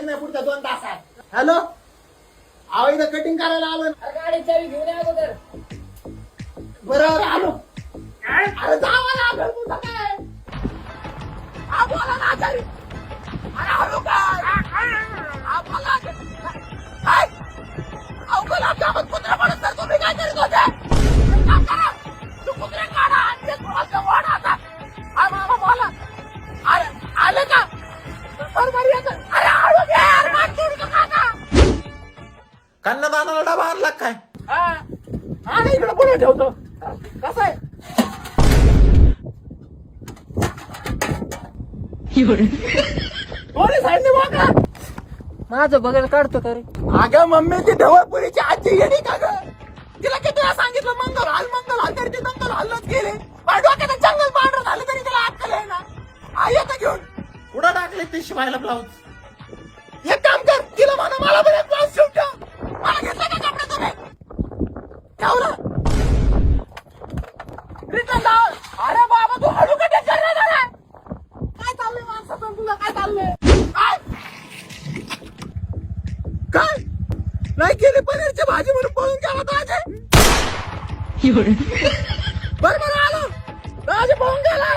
यायचं नाही पुढच्या 2 तासात. हॅलो, अहो इथं कटिंग करायला आलो. गाडी चावी घेऊन या अगोदर. बरं आलो. अरे जावा लागल तुझं काय. हा बोला ना आचारी. अरे हळू काय. हा बोला. काय अहो गुलाबजामुन कुत्रा पडत तर तुम्ही काय करीत होते. काय करा तू कुत्रे काढा आणि ते तुम्हाला ओढा आता. हा मामा बोला. अरे आले का बरोबर येतं. अरे हळू घे यार मार सोडू नका का. कन्नदानाला डबा आणला काय. हा इकडे पुढे ठेवतो. कसं आहे दोन्ही साईडने वाका. माझं बघायला काढतो का रे. अगं मम्मी ती ढवळपुरीची आजी येडी का ग. तिला किती वेळा सांगितलं मंगल हाल तरी ती मंगल हालच गेले. डोक्याचं जंगल पांढरं झालं तरी तिला अक्कल आहे ना. येतं घेऊन कुठं टाकले ते शिवायला ब्लाऊज. एक काम कर तिला म्हणा मला पण एक ब्लाऊज शिवून ठेव. मला घेतलं का कपडे तुम्ही ठेवला रिटर्न लाव. अरे बाबा तू हळू का टेन्शन नाही जरा. काय चाललंय माणसाचं तुला काय चाललंय. काय नाही केली पनीरची भाजी म्हणून पळून गेला ताजे. बरोबर आलो ताजे पळून गेला.